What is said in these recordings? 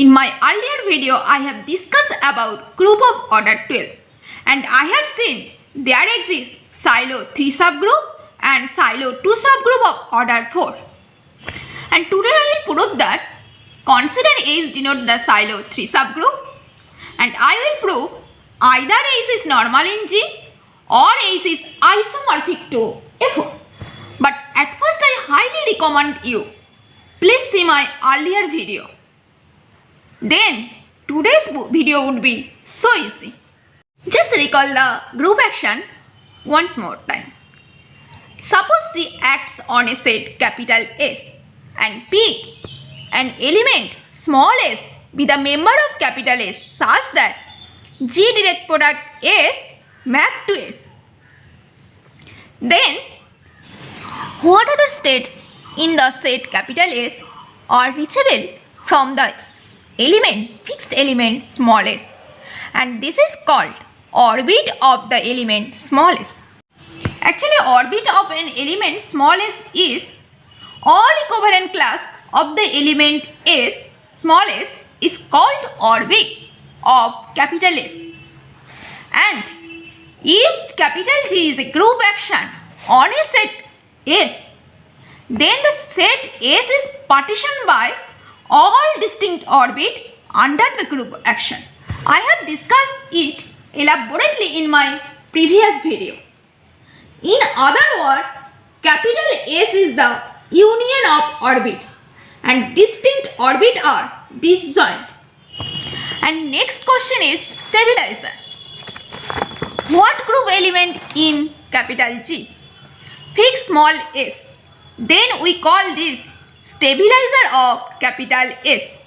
In my earlier video, I have discussed about group of order 12 and I have seen there exists silo 3 subgroup and silo 2 subgroup of order 4. And today I will prove that consider H denote the silo 3 subgroup and I will prove either H is normal in G or H is isomorphic to F4. But at first I highly recommend you please see my earlier video. Then today's video would be so easy. Just recall the group action once more time. Suppose G acts on a set capital S and pick an element small s be the member of capital S such that G direct product S map to S. Then what other states in the set capital S are reachable from the fixed element small s, and this is called orbit of the element small s. Actually, orbit of an element small s is all equivalent class of the element s small s is called orbit of capital S. And if capital G is a group action on a set S, then the set S is partitioned by all distinct orbit under the group action. I have discussed it elaborately in my previous video. In other words, capital S is the union of orbits and distinct orbit are disjoint. And next question is stabilizer. What group element in capital G? Fix small s. Then we call this stabilizer of capital S.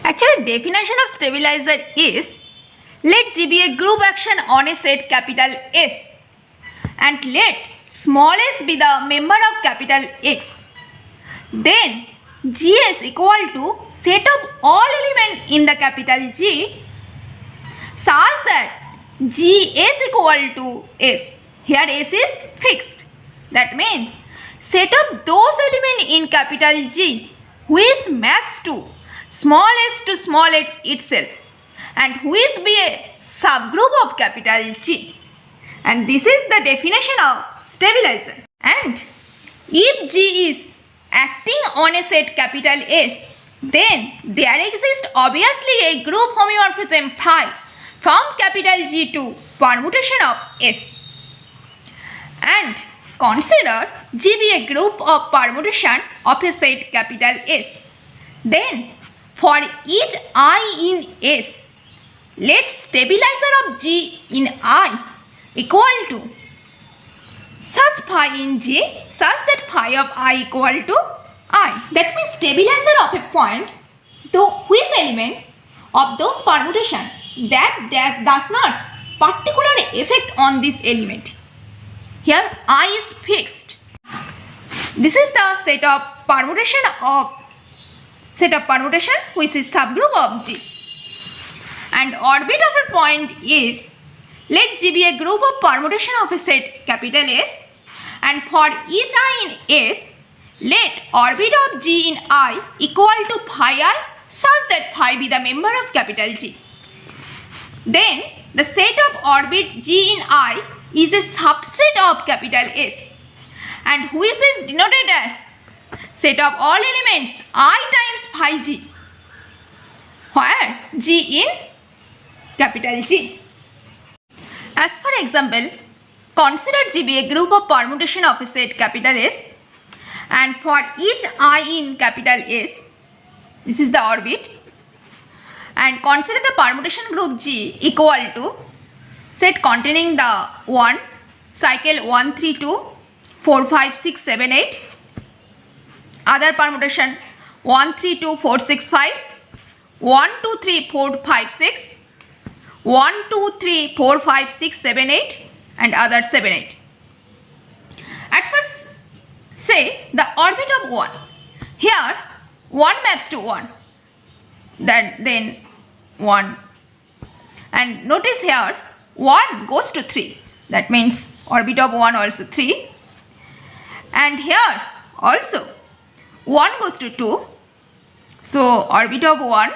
Actually, definition of stabilizer is let G be a group action on a set capital S and let small s be the member of capital X. Then Gs equal to set of all element in the capital G such that Gs equal to S. Here S is fixed. That means set of those elements in capital G which maps to small s itself and which be a subgroup of capital G. And this is the definition of stabilizer. And if G is acting on a set capital S, then there exists obviously a group homeomorphism phi from capital G to permutation of S. And consider G be a group of permutation of a set capital S. Then for each I in S, let stabilizer of G in I equal to such phi in G such that phi of I equal to I. That means stabilizer of a point to which element of those permutation that does not particular effect on this element. Here I is fixed. This is the set of permutation which is subgroup of G. And orbit of a point is let G be a group of permutation of a set capital S, and for each I in S, let orbit of G in I equal to phi I such that phi be the member of capital G. Then the set of orbit G in I is a subset of capital S and which is denoted as set of all elements I times phi G, where G in capital G. As for example, consider G be a group of permutation of a set capital S, and for each I in capital S, this is the orbit, and consider the permutation group G equal to set containing the 1 cycle 1 3 2 4 5 6 7 8, other permutation 1 3 2 4 6 5, 1 2 3 4 5 6, 1 2 3 4 5 6 7 8, and other 7 8. At first say the orbit of 1. Here 1 maps to 1, then 1, and notice here 1 goes to 3. That means orbit of 1 also 3, and here also 1 goes to 2, So orbit of 1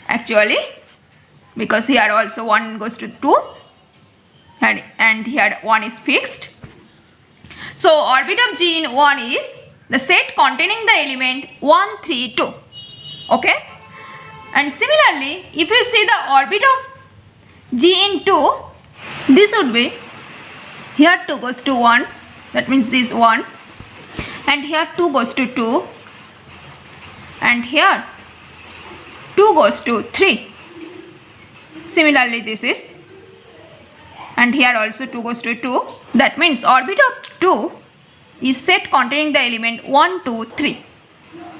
actually, because here also 1 goes to 2 and here 1 is fixed. So orbit of G in 1 is the set containing the element 1, 3, 2. Okay. And similarly, if you see the orbit of G in 2, this would be here 2 goes to 1, that means this 1, and here 2 goes to 2, and here 2 goes to 3. Similarly, this is, and here also 2 goes to 2. That means orbit of 2 is set containing the element 1, 2, 3.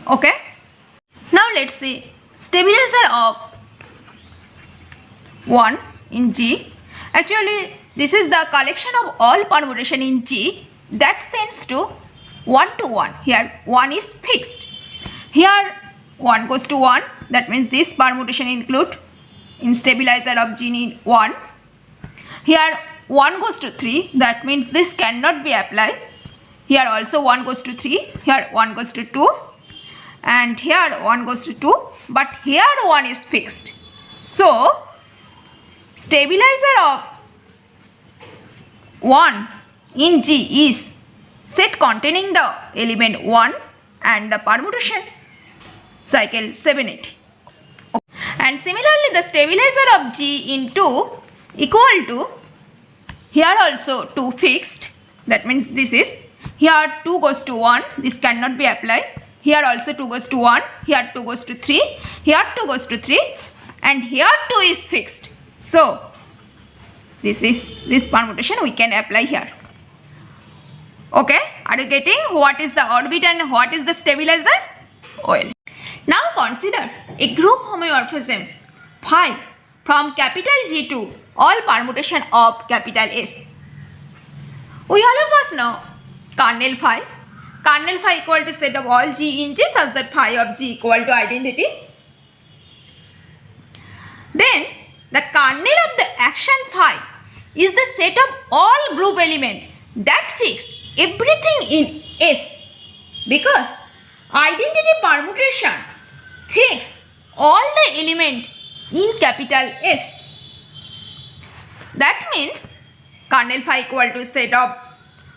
Okay. Now let's see stabilizer of 1 in G. Actually, this is the collection of all permutation in G that sends to 1 to 1. Here 1 is fixed. Here 1 goes to 1. That means this permutation include in stabilizer of G in 1. Here 1 goes to 3. That means this cannot be applied. Here also 1 goes to 3. Here 1 goes to 2. And here 1 goes to 2. But here 1 is fixed. So stabilizer of 1 in G is set containing the element 1 and the permutation cycle 780. And similarly, the stabilizer of G in 2 equal to here also 2 fixed. That means this is here 2 goes to 1. This cannot be applied. Here also 2 goes to 1. Here 2 goes to 3. Here 2 goes to 3. And here 2 is fixed. So this permutation we can apply here. Okay, are you getting what is the orbit and what is the stabilizer? Well, now consider a group homeomorphism phi from capital G to all permutation of capital S. We all of us know kernel phi. Kernel phi equal to set of all G in G such that phi of G equal to identity. Then the kernel of the action phi is the set of all group element that fix everything in S, because identity permutation fix all the element in capital S. That means kernel phi equal to set of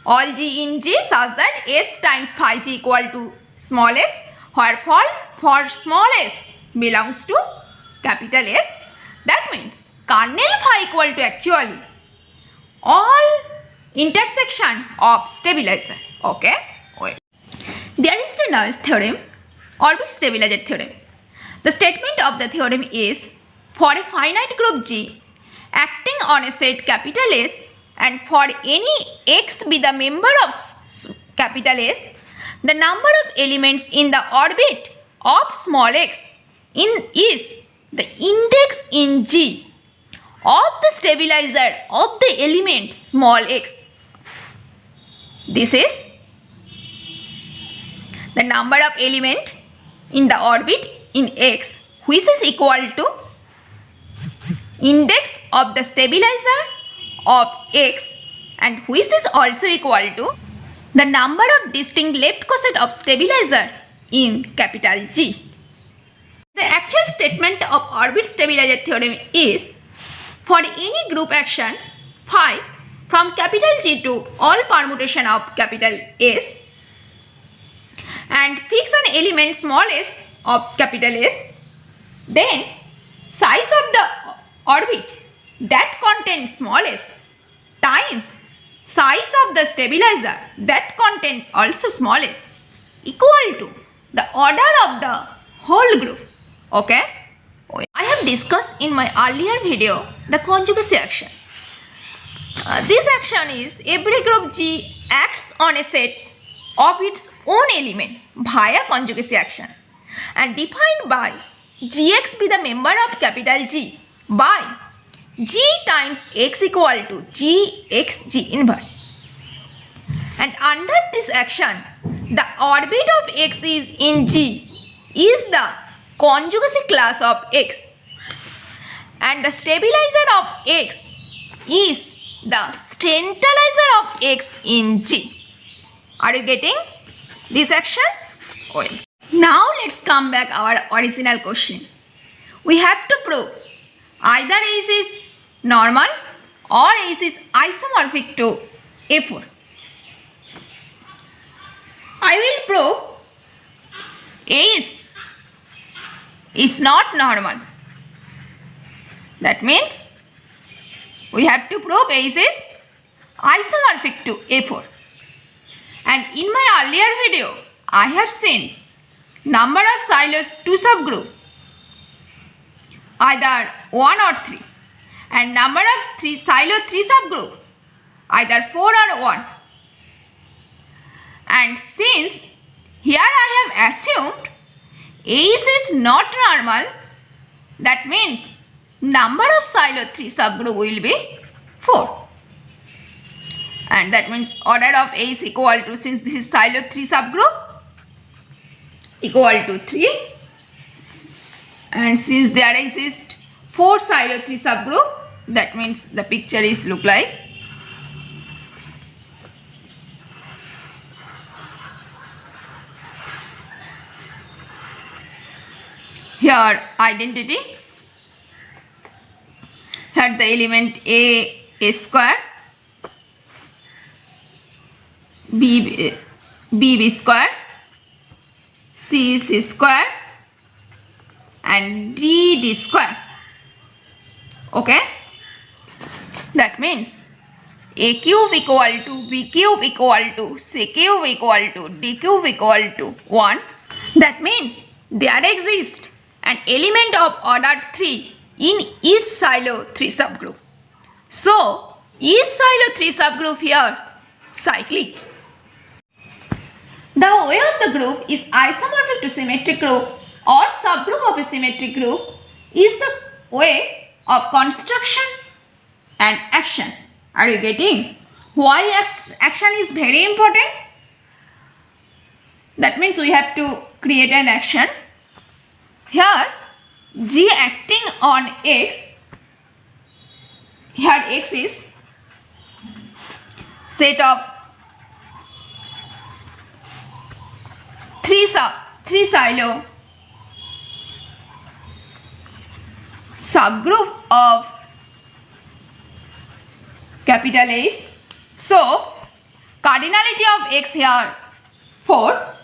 all G in G such that S times phi G equal to small s, where for small s belongs to capital S. That means kernel phi equal to actually all intersection of stabilizer. Okay. Well, there is the Navier theorem, orbit stabilizer theorem. The statement of the theorem is for a finite group G acting on a set capital S and for any x be the member of capital S, the number of elements in the orbit of small x is the index in G of the stabilizer of the element small x. This is the number of element in the orbit in X, which is equal to index of the stabilizer of X, and which is also equal to the number of distinct left coset of stabilizer in capital G. The actual statement of orbit stabilizer theorem is for any group action phi from capital G to all permutation of capital S and fix an element small s of capital S, then size of the orbit that contains small s times size of the stabilizer that contains also small s equal to the order of the whole group. Okay. I have discussed in my earlier video the conjugacy action. This action is every group G acts on a set of its own element via conjugacy action and defined by Gx be the member of capital G by G times X equal to Gx G inverse. And under this action, the orbit of X is in G is the conjugacy class of X and the stabilizer of X is the centralizer of X in G. Are you getting this action? Well, Now let's come back our original question. We have to prove either S is normal or S is isomorphic to A4. I will prove S is not normal. That means we have to prove S is isomorphic to A4. And in my earlier video, I have seen number of silos 2 subgroup either 1 or 3 and number of silo 3 subgroup either 4 or 1. And since here I have assumed S is not normal, that means number of silo 3 subgroup will be 4. And that means order of S equal to, since this is silo 3 subgroup, equal to 3, and since there exist 4 silo 3 subgroup, that means the picture is look like here identity, here the element A square, B square, C square and D square. Okay, that means A cube equal to B cube equal to C cube equal to D cube equal to 1. That means there exists an element of order 3 in each silo 3 subgroup. So each silo 3 subgroup here cyclic. The way of the group is isomorphic to symmetric group or subgroup of a symmetric group is the way of construction and action. Are you getting? Why action is very important? That means we have to create an action. Here G acting on X, here X is set of 3 silo subgroup of capital S. So cardinality of X here 4.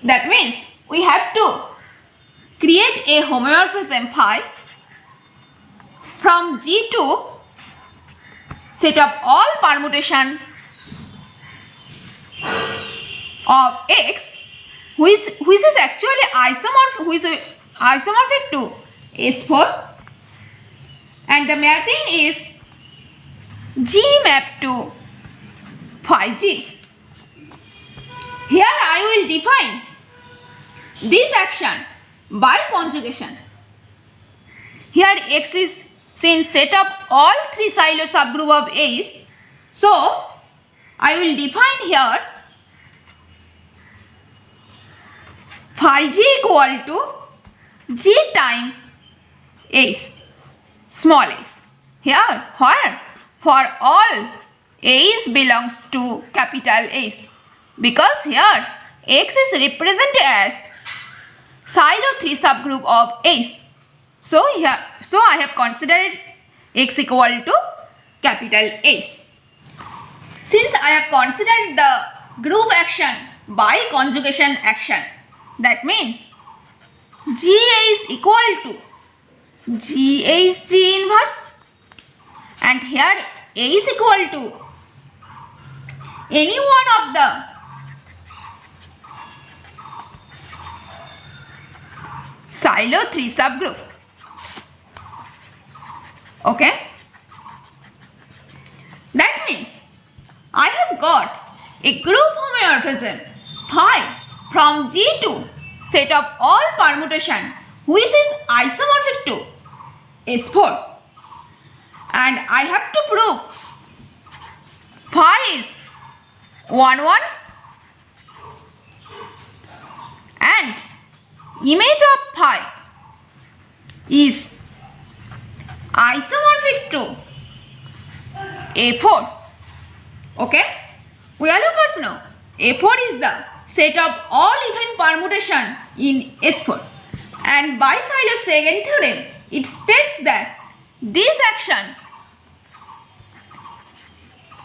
That means we have to create a homeomorphism phi from G2 set of all permutation of X which is actually isomorphic to S4, and the mapping is G map to phi G. Here I will define this action by conjugation. Here X is since set of all 3 silo subgroup of S, so I will define here phi G equal to G times S, small s. Here, where? For all S belongs to capital S, because here X is represented as silo 3 subgroup of S. So I have considered X equal to capital S. Since I have considered the group action by conjugation action, that means G is equal to G is G inverse, and here A is equal to any one of the silo 3 subgroup. Okay, that means I have got a group homeomorphism phi from G2 set of all permutation which is isomorphic to S4, and I have to prove phi is 1 1 and image of phi is isomorphic to A4. Okay, we all of us know A4 is the set of all even permutation in S4. And by Syloh's second theorem, it states that this action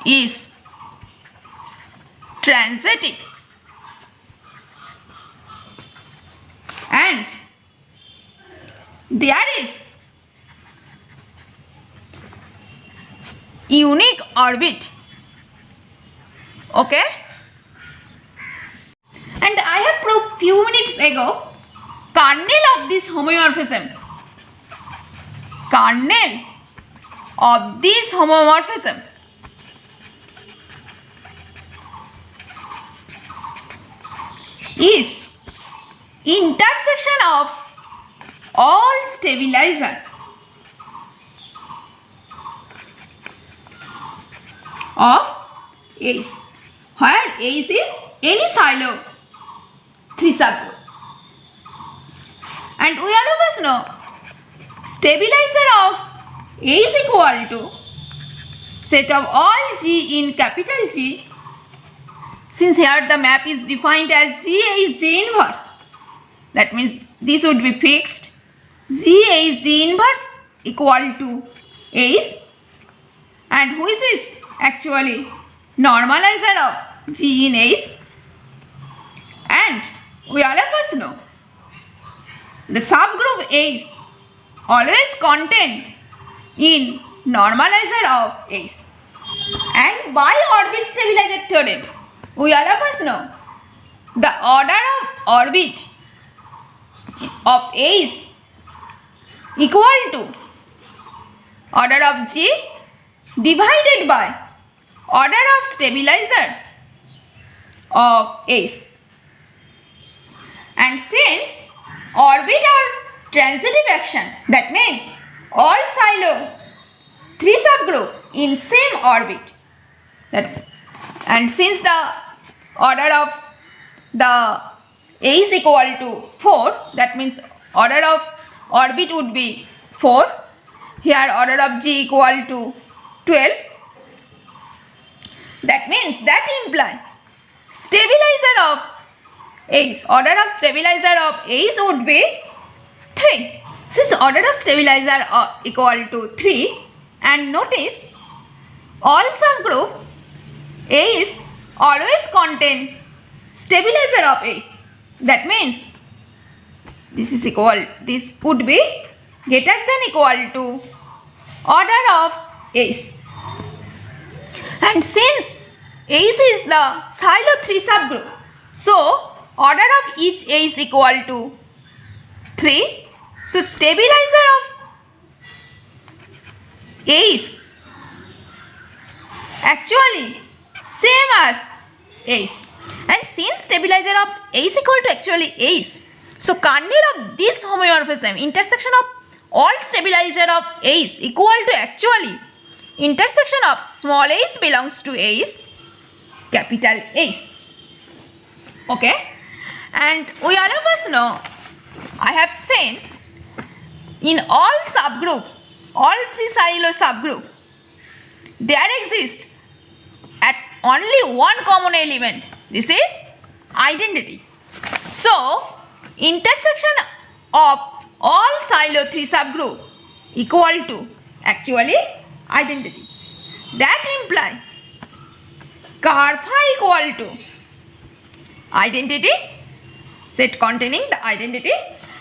is transitive and there is unique orbit. Okay, and I have proved few minutes ago kernel of this homeomorphism. Kernel of this homomorphism is intersection of all stabilizer of A's, where A's is any Syloh 3 subgroup. And we all of us know stabilizer of A is equal to set of all G in capital G. Since here the map is defined as G is G inverse, that means this would be fixed. G is G inverse equal to A's, and who is this? Actually normalizer of G in A's. And we all of us know the subgroup A's always contain in normalizer of A's. And by orbit stabilizer theorem, we all of us know the order of orbit of A's equal to order of G divided by order of stabilizer of A's. And since orbit are transitive action, that means all Syloh 3 subgroup in same orbit, and since the order of the A is equal to 4, that means order of orbit would be 4. Here order of G equal to 12. That means that imply stabilizer of A's, order of stabilizer of A's would be 3. Since order of stabilizer equal to 3, and notice all subgroup A's always contain stabilizer of A's. That means this would be greater than equal to order of A's. And since A's is the Syloh 3 subgroup, so order of each A is equal to 3. So stabilizer of A is actually same as A's. And since stabilizer of A is equal to actually A's, so kernel of this homeomorphism, intersection of all stabilizer of A's equal to actually intersection of small a's belongs to A's, capital A's. Okay, and we all of us know, I have seen in all subgroup, all 3 Syloh subgroup, there exists at only one common element. This is identity. So intersection of all Syloh 3 subgroup equal to actually identity. That imply car phi equal to identity, set containing the identity,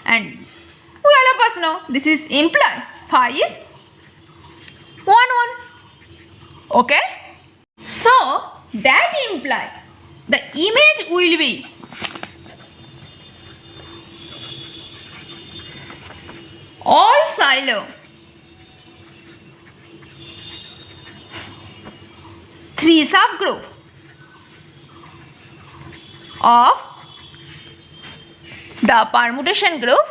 and we all of us know this is imply phi is 1 1. Okay, so that imply the image will be all Syloh 3 subgroup of the permutation group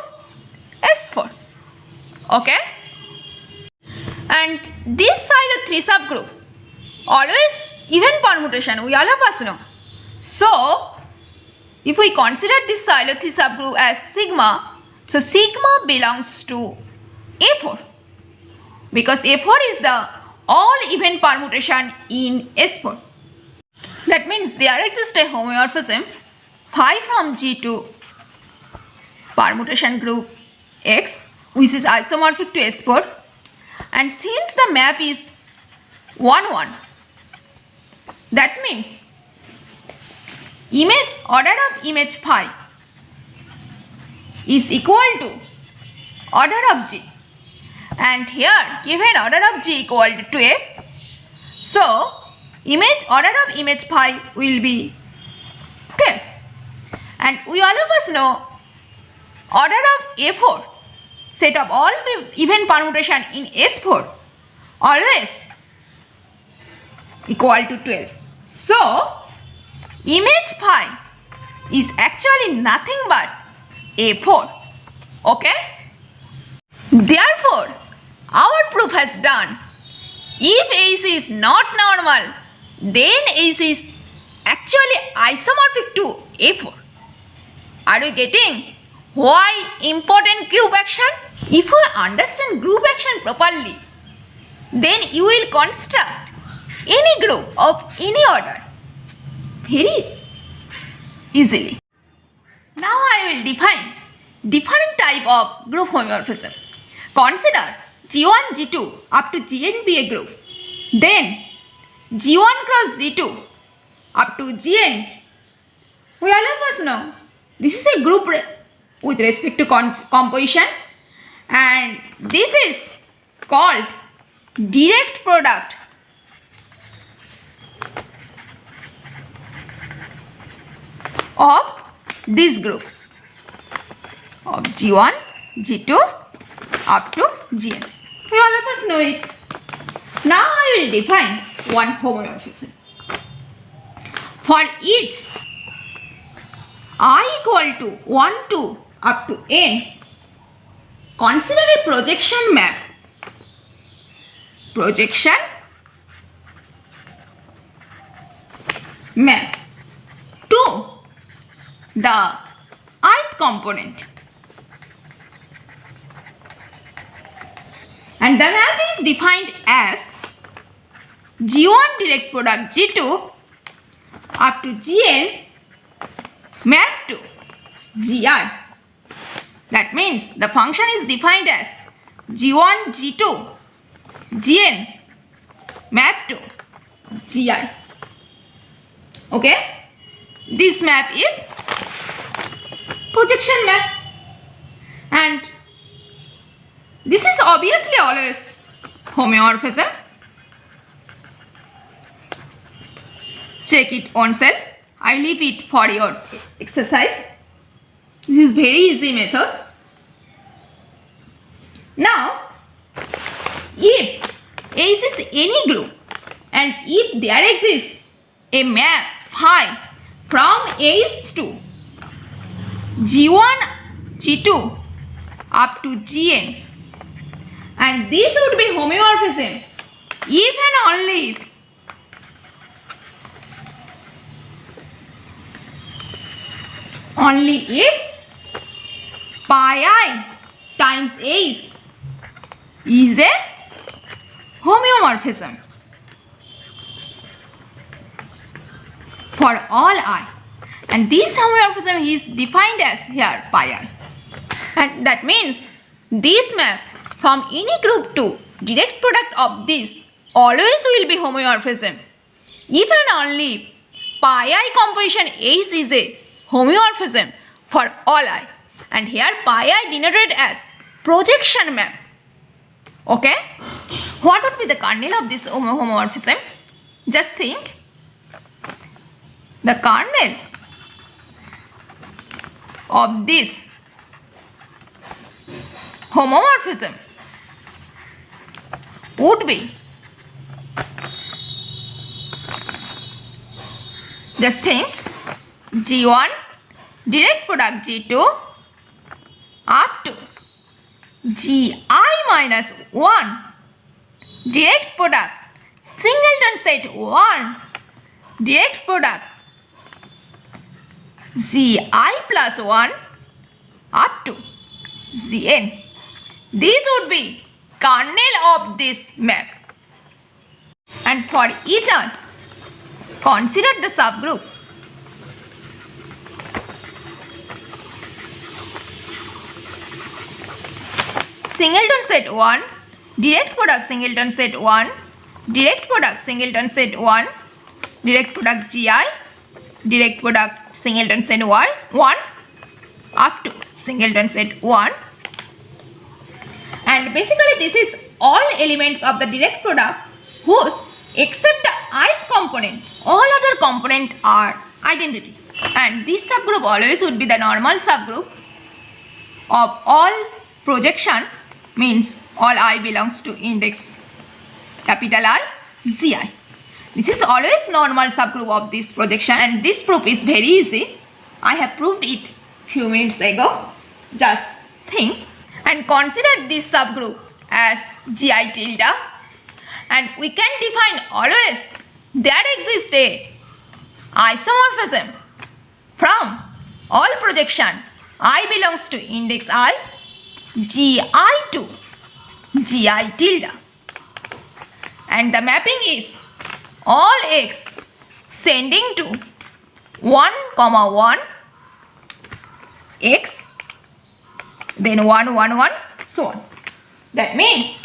S4. Okay, and this Syloh 3 subgroup always even permutation, we all of us know. So if we consider this Syloh 3 subgroup as sigma, so sigma belongs to A4, because A4 is the all even permutation in S4. That means there exists a homeomorphism phi from G to permutation group X, which is isomorphic to S4, and since the map is 1 1, that means image order of image phi is equal to order of G, and here given order of G equal to 12, so image order of image phi will be 12, and we all of us know order of A4 set of all even permutation in S4 always equal to 12. So image phi is actually nothing but A4. Okay? Therefore, our proof has done. If AC is not normal, then AC is actually isomorphic to A4. Are you getting why important group action? If you understand group action properly, then you will construct any group of any order very easily. Now I will define different type of group homeomorphism. Consider G1, G2 up to Gn be a group. Then G1 cross G2 up to Gn. We all of us know this is a group with respect to composition, and this is called direct product of this group of G1, G2 up to Gn. We all of us know it. Now I will define one homeomorphism. For each I equal to 1, 2 up to n, consider a projection map. Projection map to the ith component, and the map is defined as G1 direct product G2 up to Gn map to Gi. That means the function is defined as G1 G2 Gn map to Gi. Okay, this map is projection map, and this is obviously always homeomorphism. Check it on self. I leave it for your exercise. This is very easy method. Now, if A is any group and if there exists a map phi from A to G1, G2 up to Gn, and this would be homeomorphism if and only if pi I times A is a homeomorphism for all I, and this homeomorphism is defined as here pi I, and that means this map from any group to direct product of this always will be homeomorphism if and only if pi I composition H is a homeomorphism for all I, and here pi I denoted as projection map. Okay, what would be the kernel of this homomorphism? Just think, the kernel of this homomorphism would be, just think, G1 direct product G2 up to Gi minus 1 direct product singleton set 1 direct product Gi plus 1 up to Gn. This would be kernel of this map, and for each one consider the subgroup. singleton set 1, direct product singleton set 1, direct product singleton set 1, direct product GI, direct product singleton set 1 up to singleton set 1. And basically this is all elements of the direct product whose except the ith component, all other components are identity. And this subgroup always would be the normal subgroup of all projection, means all I belongs to index capital I, Gi. This is always normal subgroup of this projection, and this proof is very easy. I have proved it few minutes ago. Just think and consider this subgroup as Gi tilde, and we can define always there exists a isomorphism from all projection I belongs to index I, Gi to Gi tilde, and the mapping is all x sending to 1, 1 x, then 1, 1, 1, so on. That means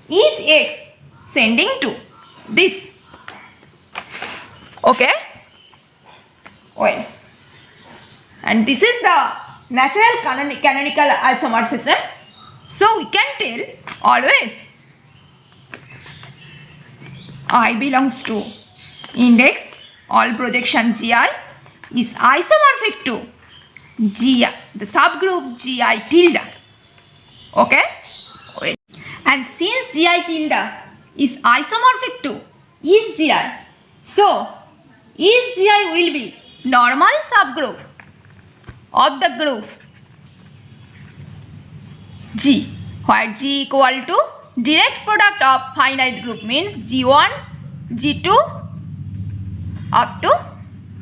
each x sending to this. Okay? Well, and this is the natural canonical isomorphism. So we can tell always I belongs to index all projection Gi is isomorphic to Gi, the subgroup Gi tilde. Okay? Well, and since Gi tilde is isomorphic to is Gi, so is Gi will be normal subgroup of the group G, where G equal to direct product of finite group, means G1, G2 up to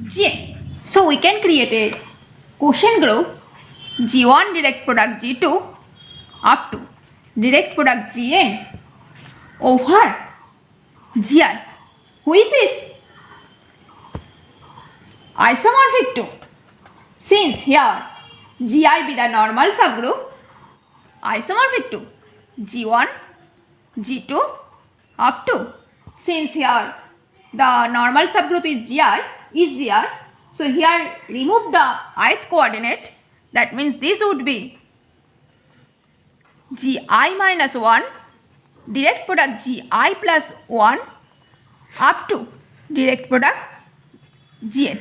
Gn. So we can create a quotient group G1 direct product G2 up to direct product Gn over Gi, which is isomorphic to, since here Gi be the normal subgroup, isomorphic to G1, G2 up to, since here the normal subgroup is Gi, so here remove the ith coordinate, that means this would be Gi minus 1 direct product Gi plus 1 up to direct product Gn.